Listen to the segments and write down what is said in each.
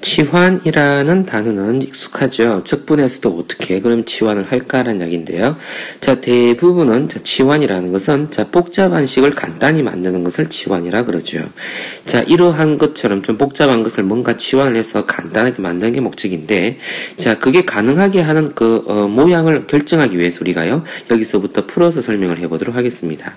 치환이라는 단어는 익숙하죠. 적분에서도 어떻게 그럼 치환을 할까라는 이야기인데요. 자, 대부분은 치환이라는 것은 복잡한 식을 간단히 만드는 것을 치환이라 그러죠. 자, 이러한 것처럼 좀 복잡한 것을 뭔가 치환을 해서 간단하게 만드는 게 목적인데, 자, 그게 가능하게 하는 모양을 결정하기 위해서 우리가요, 여기서부터 풀어서 설명을 해보도록 하겠습니다.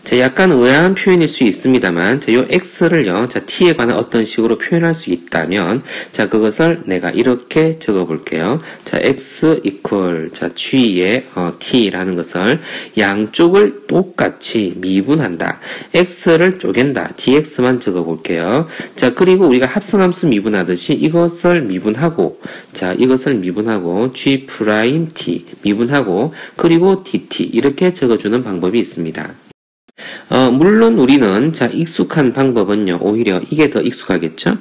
자, 약간 의아한 표현일 수 있습니다만, 자, 요 x를요, 자, t에 관한 어떤 식으로 표현할 수 있다면, 자, 그것을 내가 이렇게 적어 볼게요. 자, x equal, 자, g의, t라는 것을 양쪽을 똑같이 미분한다. x를 쪼갠다. dx만 적어 볼게요. 자, 그리고 우리가 합성함수 미분하듯이 이것을 미분하고, 자, 이것을 미분하고, g 프라임 t 미분하고, 그리고 dt 이렇게 적어주는 방법이 있습니다. 물론 우리는 자, 익숙한 방법은요, 오히려 이게 더 익숙하겠죠?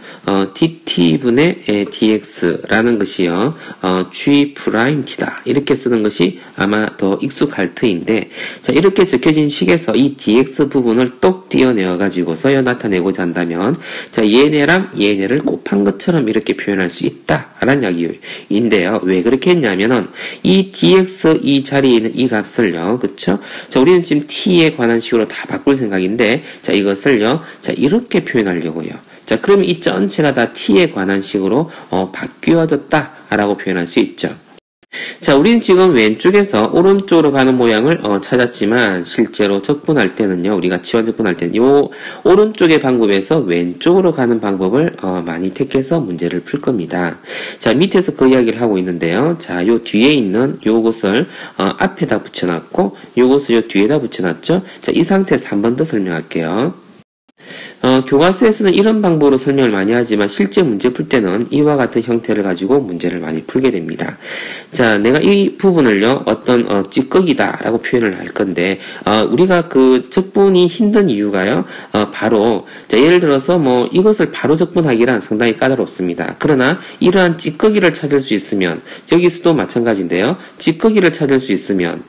dt분의 dx라는 것이요, g 프라임 t다. 이렇게 쓰는 것이 아마 더 익숙할 터인데, 자, 이렇게 적혀진 식에서 이 dx 부분을 똑 띄어내어 가지고서요, 나타내고자 한다면, 자, 얘네랑 얘네를 곱한 것처럼 이렇게 표현할 수 있다. 라는 이야기인데요. 왜 그렇게 했냐면은, 이 dx 이 자리에 있는 이 값을요, 그쵸? 자, 우리는 지금 t에 관한 식으로 다 바꿀 생각인데, 자, 이것을요, 자, 이렇게 표현하려고요. 자, 그러면 이 전체가 다 t에 관한 식으로 바뀌어졌다라고 표현할 수 있죠. 자, 우리는 지금 왼쪽에서 오른쪽으로 가는 모양을 찾았지만, 실제로 적분할 때는요, 우리가 치환 적분할 때는 요 오른쪽의 방법에서 왼쪽으로 가는 방법을 많이 택해서 문제를 풀 겁니다. 자, 밑에서 그 이야기를 하고 있는데요. 자, 요 뒤에 있는 요것을 앞에다 붙여놨고, 요것을 요 뒤에다 붙여놨죠. 자, 이 상태에서 한 번 더 설명할게요. 교과서에서는 이런 방법으로 설명을 많이 하지만 실제 문제 풀 때는 이와 같은 형태를 가지고 문제를 많이 풀게 됩니다. 자, 내가 이 부분을요, 어떤 찌꺼기다 라고 표현을 할 건데, 우리가 그 적분이 힘든 이유가요, 바로, 자, 예를 들어서 뭐 이것을 바로 적분하기란 상당히 까다롭습니다. 그러나 이러한 찌꺼기를 찾을 수 있으면, 여기서도 마찬가지인데요, 찌꺼기를 찾을 수 있으면,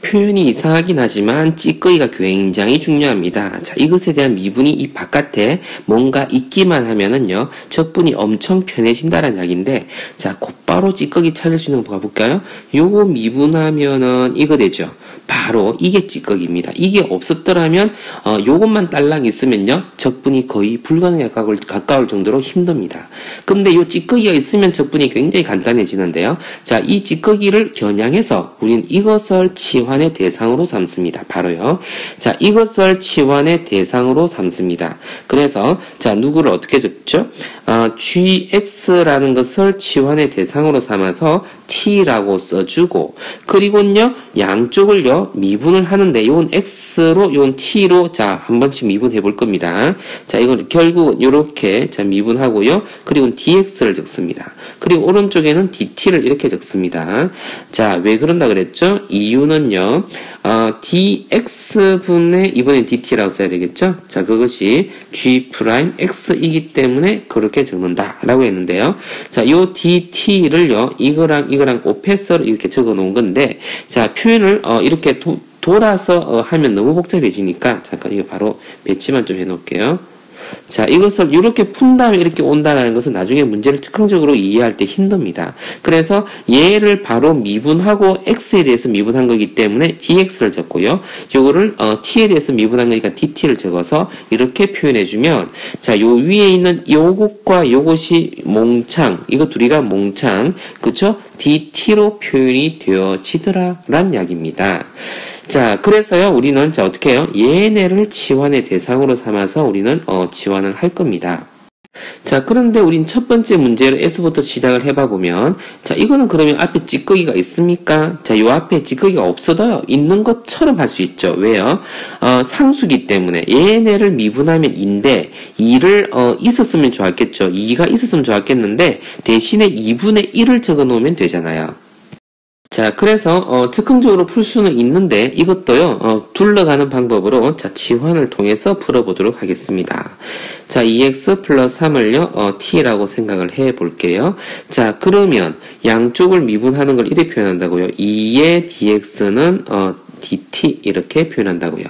표현이 이상하긴 하지만 찌꺼기가 굉장히 중요합니다. 자, 이것에 대한 미분이 이 바깥에 뭔가 있기만 하면은요, 적분이 엄청 편해진다는 이야기인데, 자, 곧바로 찌꺼기 찾을 수 있는 거 봐볼까요? 요거 미분하면은 이거 되죠. 바로 이게 찌꺼기입니다. 이게 없었더라면 요것만 딸랑 있으면요, 적분이 거의 불가능에 가까울 정도로 힘듭니다. 근데 요 찌꺼기가 있으면 적분이 굉장히 간단해지는데요. 자, 이 찌꺼기를 겨냥해서 우리는 이것을 치환의 대상으로 삼습니다. 바로요. 자, 이것을 치환의 대상으로 삼습니다. 그래서 자, 누구를 어떻게 적죠? gx라는 것을 치환의 대상으로 삼아서 t라고 써주고, 그리고요, 양쪽을요, 미분을 하는데, 요건 x로, 요건 t로, 자, 한 번씩 미분해 볼 겁니다. 자, 이걸 결국, 요렇게, 자, 미분하고요, 그리고 dx를 적습니다. 그리고 오른쪽에는 dt를 이렇게 적습니다. 자, 왜 그런다 그랬죠? 이유는요, dx분의, 이번엔 dt라고 써야 되겠죠? 자, 그것이 g'x이기 때문에 그렇게 적는다. 라고 했는데요. 자, 요 dt를요, 이거랑 곱해서 이렇게 적어 놓은 건데, 자, 표현을, 이렇게 돌아서 하면 너무 복잡해지니까, 잠깐 이거 바로 배치만 좀 해 놓을게요. 자, 이것을 이렇게 푼 다음에 이렇게 온다는 것은 나중에 문제를 즉흥적으로 이해할 때 힘듭니다. 그래서 얘를 바로 미분하고 x에 대해서 미분한 거기 때문에 dx를 적고요. 요거를 t에 대해서 미분한 거니까 dt를 적어서 이렇게 표현해주면, 자, 요 위에 있는 요것과 요것이 몽창, 이거 둘이가 몽창, 그쵸? dt로 표현이 되어지더라 라는 이야기입니다. 자, 그래서요, 우리는, 자, 어떻게 해요? 얘네를 치환의 대상으로 삼아서 우리는, 치환을 할 겁니다. 자, 그런데 우린 첫 번째 문제를 S부터 시작을 해봐보면, 자, 이거는 그러면 앞에 찌꺼기가 있습니까? 자, 요 앞에 찌꺼기가 없어도요, 있는 것처럼 할 수 있죠. 왜요? 상수기 때문에. 얘네를 미분하면 2인데, 2를, 있었으면 좋았겠죠. 2가 있었으면 좋았겠는데, 대신에 2분의 1을 적어 놓으면 되잖아요. 자, 그래서 즉흥적으로 풀 수는 있는데 이것도요, 둘러가는 방법으로 자, 치환을 통해서 풀어보도록 하겠습니다. 자, 2x 플러스 3을요, t라고 생각을 해 볼게요. 자, 그러면 양쪽을 미분하는 걸 이렇게 표현한다고요. 2의 dx는 dt 이렇게 표현한다고요.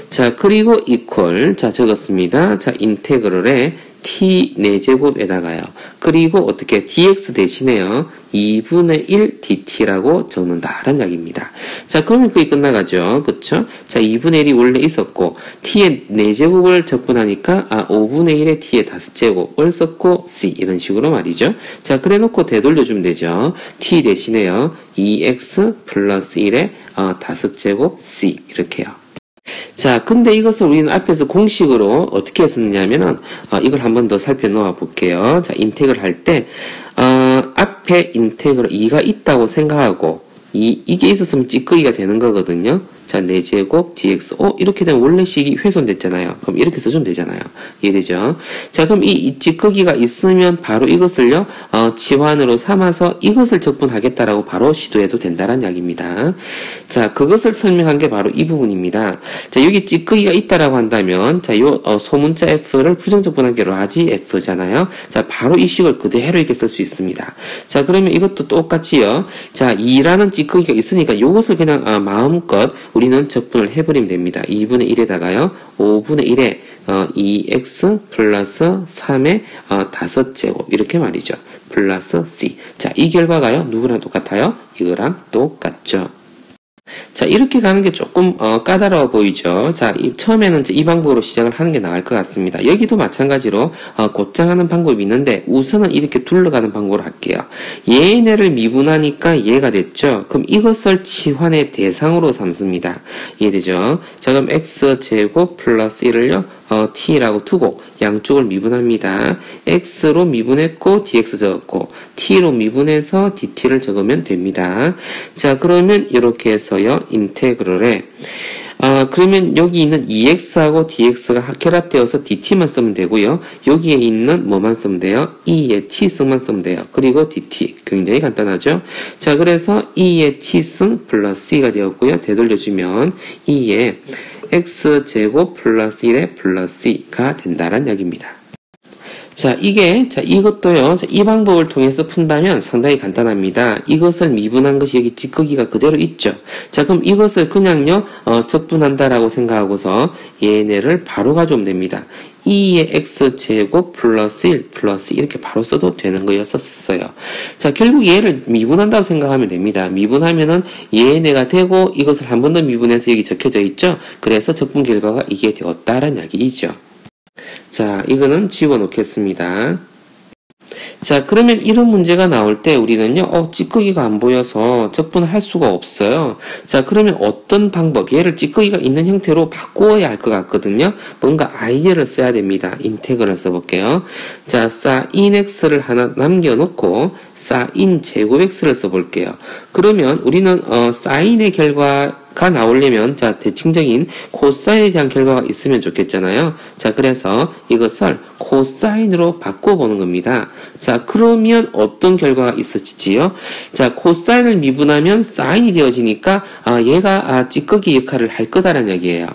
자, 그리고 equal, 자, 적었습니다. 자, 인테그럴에 t 4제곱에다가요. 그리고 어떻게 dx 대신에요. 2분의 1 dt라고 적는다라는 이야기입니다. 자, 그러면 그게 끝나가죠. 그쵸? 자, 2분의 1이 원래 있었고, t의 4제곱을 적분하니까, 5분의 1의 t의 5제곱을 썼고, c. 이런 식으로 말이죠. 자, 그래 놓고 되돌려주면 되죠. t 대신에요. 2x 플러스 1의 5제곱 c. 이렇게요. 자, 근데 이것을 우리는 앞에서 공식으로 어떻게 했었냐면은, 이걸 한번 더 살펴놓아 볼게요. 자, 인텍을 할 때, 앞에 인텍으로 2가 있다고 생각하고, 이게 있었으면 찌꺼기가 되는 거거든요. 자, 4제곱 dx. 이렇게 되면 원래식이 훼손됐잖아요. 그럼 이렇게 써주면 되잖아요. 이해되죠? 자, 그럼 이 찌꺼기가 있으면 바로 이것을요, 치환으로 삼아서 이것을 적분하겠다라고 바로 시도해도 된다는 이야기입니다. 자, 그것을 설명한 게 바로 이 부분입니다. 자, 여기 찌꺼기가 있다라고 한다면, 자, 요, 소문자 f를 부정적분한 게 라지 f잖아요. 자, 바로 이 식을 그대로 이렇게 쓸 수 있습니다. 자, 그러면 이것도 똑같이요. 자, 2라는 찌꺼기가 있으니까 이것을 그냥, 마음껏 우리는 적분을 해버리면 됩니다. 2분의 1에다가요. 5분의 1에 2x 플러스 3의 5제곱 이렇게 말이죠. 플러스 c. 자, 이 결과가요. 누구랑 똑같아요? 이거랑 똑같죠. 자, 이렇게 가는 게 조금 까다로워 보이죠. 자, 처음에는 이제 이 방법으로 시작을 하는 게 나을 것 같습니다. 여기도 마찬가지로 곧장하는 방법이 있는데 우선은 이렇게 둘러가는 방법으로 할게요. 얘네를 미분하니까 얘가 됐죠. 그럼 이것을 치환의 대상으로 삼습니다. 이해되죠? 자, 그럼 x제곱 플러스 1을요. t라고 두고 양쪽을 미분합니다. x로 미분했고 dx 적었고 t로 미분해서 dt를 적으면 됩니다. 자, 그러면 이렇게 해서요. 인테그럴에 그러면 여기 있는 2x하고 dx가 결합되어서 dt만 쓰면 되고요. 여기에 있는 뭐만 쓰면 돼요? 2의 t승만 쓰면 돼요. 그리고 dt. 굉장히 간단하죠? 자, 그래서 2의 t승 플러스 c가 되었고요. 되돌려주면 2의 x제곱 플러스 1의 플러스 c가 된다는 이야기입니다. 자, 이것도요, 이 방법을 통해서 푼다면 상당히 간단합니다. 이것을 미분한 것이 여기 찌꺼기가 그대로 있죠. 자, 그럼 이것을 그냥요, 적분한다라고 생각하고서 얘네를 바로 가져오면 됩니다. 2의 x제곱 플러스 1 플러스 이렇게 바로 써도 되는 거였었어요. 자, 결국 얘를 미분한다고 생각하면 됩니다. 미분하면은 얘네가 되고 이것을 한 번 더 미분해서 여기 적혀져 있죠. 그래서 적분 결과가 이게 되었다라는 이야기이죠. 자, 이거는 지워놓겠습니다. 자, 그러면 이런 문제가 나올 때 우리는요, 찌꺼기가 안 보여서 적분할 수가 없어요. 자, 그러면 어떤 방법, 얘를 찌꺼기가 있는 형태로 바꾸어야 할 것 같거든요. 뭔가 아이디어를 써야 됩니다. 인테그럴 써볼게요. 자, sin x를 하나 남겨놓고 sin 제곱 x를 써볼게요. 그러면 우리는 sin의 결과가 나오려면 자, 대칭적인 코사인에 대한 결과가 있으면 좋겠잖아요. 자, 그래서 이것을 코사인으로 바꿔보는 겁니다. 자, 그러면 어떤 결과가 있었지요? 자, 코사인을 미분하면 사인이 되어지니까 얘가 찌꺼기 역할을 할 거다라는 얘기예요.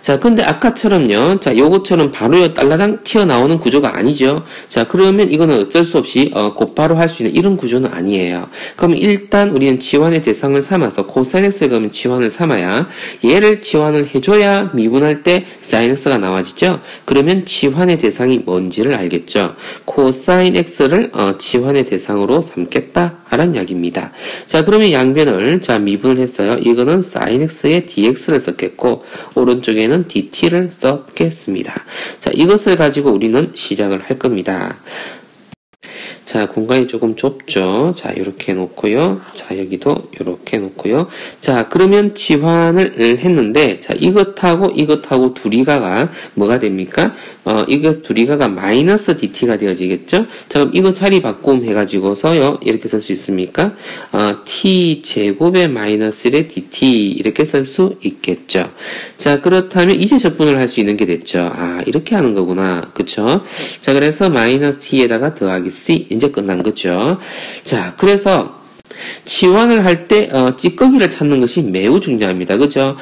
자, 근데 아까처럼요. 자, 요것처럼 바로 딸라당 튀어나오는 구조가 아니죠. 자, 그러면 이거는 어쩔 수 없이 곧바로 할 수 있는 이런 구조는 아니에요. 그러면 일단 우리는 치환의 대상을 삼아서 코사인 x를 그러면 치환을 삼아야 얘를 치환을 해줘야 미분할 때 사인 x가 나와지죠. 그러면 치환의 대상이 뭔지를 알겠죠. 코사인 x를 치환의 대상으로 삼겠다 라는 이야기입니다. 자, 그러면 양변을 자 미분을 했어요. 이거는 sin x에 dx를 썼겠고 오른쪽에는 dt를 썼겠습니다. 자, 이것을 가지고 우리는 시작을 할 겁니다. 자, 공간이 조금 좁죠. 자, 이렇게 놓고요. 자, 여기도 이렇게 놓고요. 자, 그러면 치환을 했는데, 자, 이것하고 둘이 가가 뭐가 됩니까? 이거 둘이 가가 마이너스 dt가 되어지겠죠? 자, 그럼 이거 자리 바꿈 해가지고서요, 이렇게 쓸 수 있습니까? t 제곱의 마이너스 1의 dt, 이렇게 쓸 수 있겠죠. 자, 그렇다면 이제 적분을 할 수 있는 게 됐죠. 이렇게 하는 거구나. 그쵸? 자, 그래서 마이너스 t에다가 더하기 c, 이제 끝난 거죠. 자, 그래서 치환을 할 때 찌꺼기를 찾는 것이 매우 중요합니다. 그죠?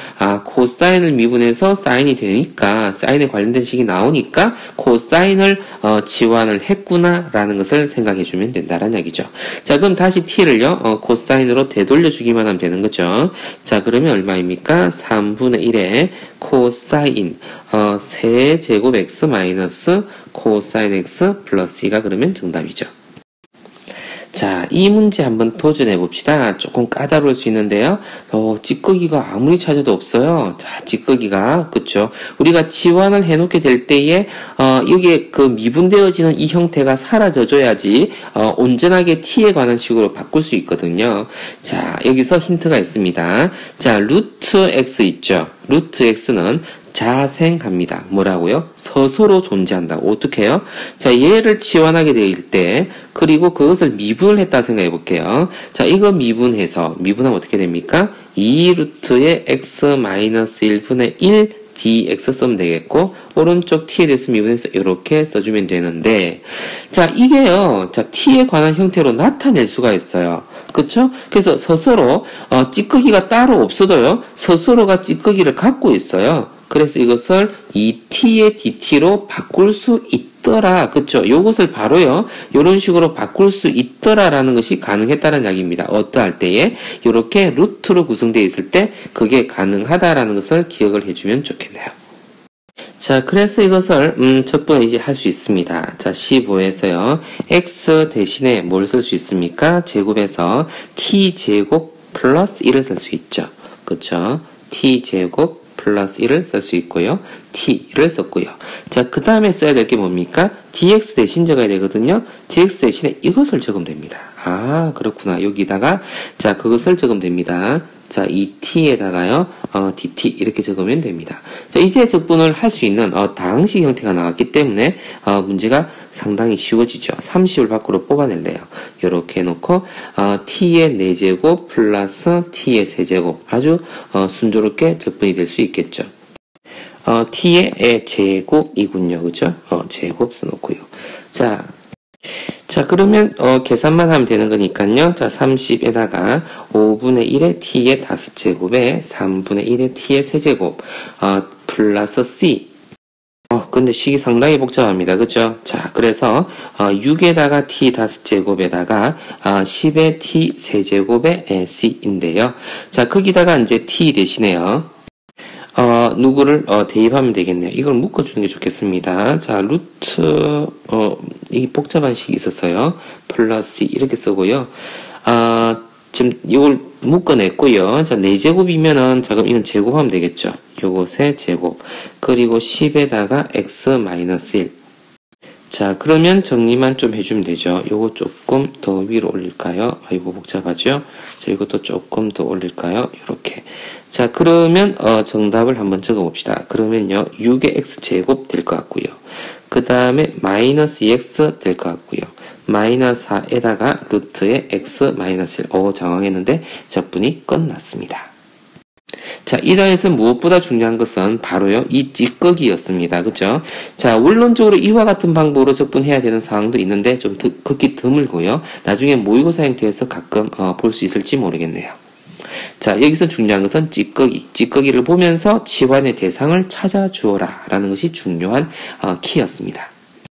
코사인을 미분해서 사인이 되니까 사인에 관련된 식이 나오니까 코사인을 치환을 했구나라는 것을 생각해 주면 된다는 얘기죠. 자, 그럼 다시 t를요 코사인으로 되돌려 주기만 하면 되는 거죠. 자, 그러면 얼마입니까? 3분의 1의 코사인 세제곱 x 마이너스 코사인 x 플러스 2가 그러면 정답이죠. 자, 이 문제 한번 도전해 봅시다. 조금 까다로울 수 있는데요. 찌꺼기가 아무리 찾아도 없어요. 자, 찌꺼기가, 그쵸? 우리가 치환을 해놓게 될 때에, 여기에 그 미분되어지는 이 형태가 사라져줘야지, 온전하게 t에 관한 식으로 바꿀 수 있거든요. 자, 여기서 힌트가 있습니다. 자, 루트 x 있죠? 루트 x는 자생합니다. 뭐라고요? 서서로 존재한다. 어떻게 해요? 자, 얘를 치환하게 될 때, 그리고 그것을 미분을 했다 생각해 볼게요. 자, 이거 미분하면 어떻게 됩니까? 2루트의 x-1분의 1 dx 쓰면 되겠고, 오른쪽 t에 대해서 미분해서 이렇게 써주면 되는데, 자, 이게요, 자, t에 관한 형태로 나타낼 수가 있어요. 그쵸? 그래서 서서로, 찌꺼기가 따로 없어도요, 서서로가 찌꺼기를 갖고 있어요. 그래서 이것을 이 t의 dt로 바꿀 수 있더라. 그쵸? 요것을 바로요, 요런 식으로 바꿀 수 있더라라는 것이 가능했다는 이야기입니다. 어떠할 때에, 요렇게 루트로 구성되어 있을 때, 그게 가능하다라는 것을 기억을 해주면 좋겠네요. 자, 그래서 이것을, 첩분에 이제 할 수 있습니다. 자, 15에서요, x 대신에 뭘 쓸 수 있습니까? 제곱에서 t제곱 플러스 1을 쓸 수 있죠. 그쵸? t제곱 플러스 1을 쓸 수 있고요. t를 썼고요. 자, 그 다음에 써야 될 게 뭡니까? dx 대신 적어야 되거든요. dx 대신에 이것을 적으면 됩니다. 그렇구나. 여기다가, 자, 그것을 적으면 됩니다. 자, 이 t에다가요, dt 이렇게 적으면 됩니다. 자, 이제 적분을 할 수 있는 다항식 형태가 나왔기 때문에 문제가 상당히 쉬워지죠. 30을 밖으로 뽑아낼래요. 이렇게 해놓고 t의 4제곱 플러스 t의 세제곱 아주 순조롭게 적분이 될 수 있겠죠. t의 제곱이군요. 그죠? 제곱 써놓고요. 자, 그러면, 계산만 하면 되는 거니까요. 자, 30에다가 5분의 1의 t의 5제곱에 3분의 1의 t의 세제곱, 플러스 c. 근데 식이 상당히 복잡합니다. 그죠? 자, 그래서, 6에다가 t 5제곱에다가, 10의 t 세제곱의 c인데요. 자, 거기다가 이제 t 대신에요. 누구를 대입하면 되겠네요. 이걸 묶어주는 게 좋겠습니다. 자, 루트 이 복잡한 식이 있었어요. 플러스 이렇게 쓰고요. 지금 이걸 묶어냈고요. 자, 4제곱이면은 자, 그럼 이건 제곱하면 되겠죠. 요것의 제곱. 그리고 10에다가 x-1. 자, 그러면 정리만 좀 해주면 되죠. 요거 조금 더 위로 올릴까요? 이거 복잡하죠? 자, 이것도 조금 더 올릴까요? 이렇게. 자, 그러면 정답을 한번 적어봅시다. 그러면요, 6의 x제곱 될 것 같고요. 그 다음에 마이너스 2x 될 것 같고요. 마이너스 4에다가 루트의 x-1. 장황했는데 적분이 끝났습니다. 자, 이 단에서 무엇보다 중요한 것은 바로요, 이 찌꺼기였습니다. 그죠? 자, 원론적으로 이와 같은 방법으로 적분해야 되는 상황도 있는데 좀 극히 드물고요. 나중에 모의고사 형태에서 가끔 볼 수 있을지 모르겠네요. 자, 여기서 중요한 것은 찌꺼기를 보면서 치환의 대상을 찾아주어라 라는 것이 중요한 키였습니다.